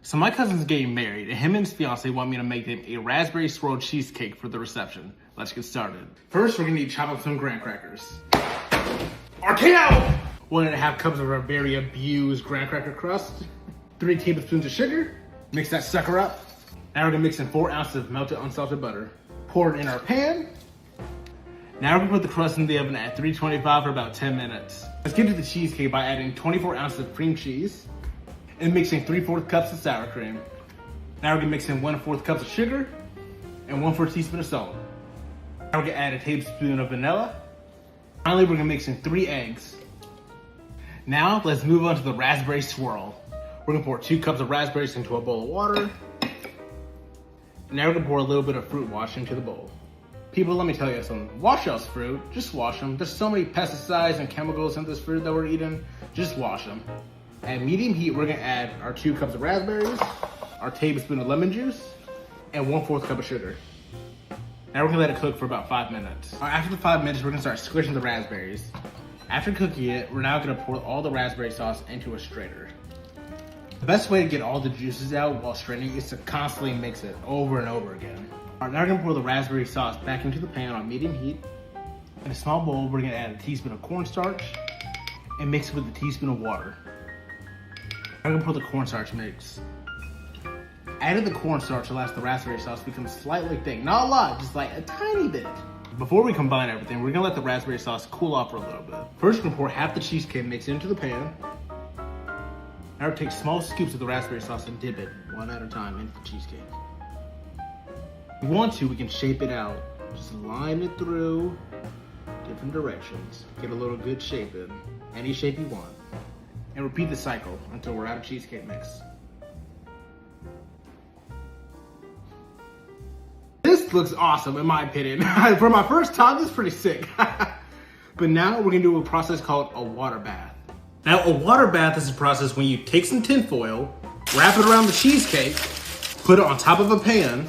So my cousin's getting married, and him and his fiance want me to make them a raspberry swirl cheesecake for the reception. Let's get started. First, we're gonna need to chop up some graham crackers. RKO! 1.5 cups of our very abused graham cracker crust. 3 tablespoons of sugar. Mix that sucker up. Now we're gonna mix in 4 ounces of melted unsalted butter. Pour it in our pan. Now we're gonna put the crust in the oven at 325 for about 10 minutes. Let's get to the cheesecake by adding 24 ounces of cream cheese and mixing 3/4 cups of sour cream. Now we're gonna mix in 1/4 cups of sugar and 1/4 teaspoon of salt. Now we're gonna add a tablespoon of vanilla. Finally, we're gonna mix in 3 eggs. Now let's move on to the raspberry swirl. We're gonna pour 2 cups of raspberries into a bowl of water. And now we're gonna pour a little bit of fruit wash into the bowl. People, let me tell you something. Wash y'all's fruit. Just wash them. There's so many pesticides and chemicals in this fruit that we're eating. Just wash them. At medium heat, we're gonna add our 2 cups of raspberries, our tablespoon of lemon juice, and 1/4 cup of sugar. Now we're gonna let it cook for about 5 minutes. After the 5 minutes, we're gonna start squishing the raspberries. After cooking it, we're now gonna pour all the raspberry sauce into a strainer. The best way to get all the juices out while straining is to constantly mix it over and over again. All right, now we're gonna pour the raspberry sauce back into the pan on medium heat. In a small bowl, we're gonna add a teaspoon of cornstarch and mix it with a teaspoon of water. Now we're gonna pour the cornstarch mix. Adding the cornstarch allows the raspberry sauce to become slightly thick. Not a lot, just like a tiny bit. Before we combine everything, we're gonna let the raspberry sauce cool off for a little bit. First, we're gonna pour half the cheesecake mix into the pan. Now we'll take small scoops of the raspberry sauce and dip it one at a time into the cheesecake. If we want to, we can shape it out. Just line it through different directions. Get a little good shape in, any shape you want. And repeat the cycle until we're out of cheesecake mix. This looks awesome in my opinion. For my first time, this is pretty sick. But now we're gonna do a process called a water bath. Now a water bath is a process when you take some tin foil, wrap it around the cheesecake, put it on top of a pan,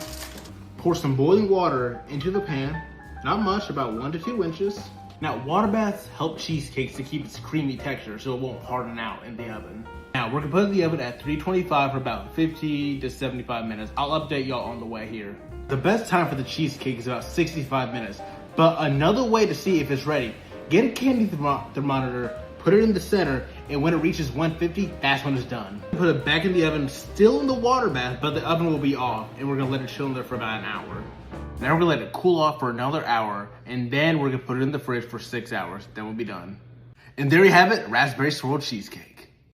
pour some boiling water into the pan, not much, about 1 to 2 inches. Now, water baths help cheesecakes to keep its creamy texture so it won't harden out in the oven. Now, we're gonna put it in the oven at 325 for about 50 to 75 minutes. I'll update y'all on the way here. The best time for the cheesecake is about 65 minutes. But another way to see if it's ready, get a candy thermometer, put it in the center, and when it reaches 150, that's when it's done. Put it back in the oven, still in the water bath, but the oven will be off, and we're gonna let it chill in there for about an hour. Now we're gonna let it cool off for another hour, and then we're gonna put it in the fridge for 6 hours. Then we'll be done. And there you have it, raspberry swirl cheesecake.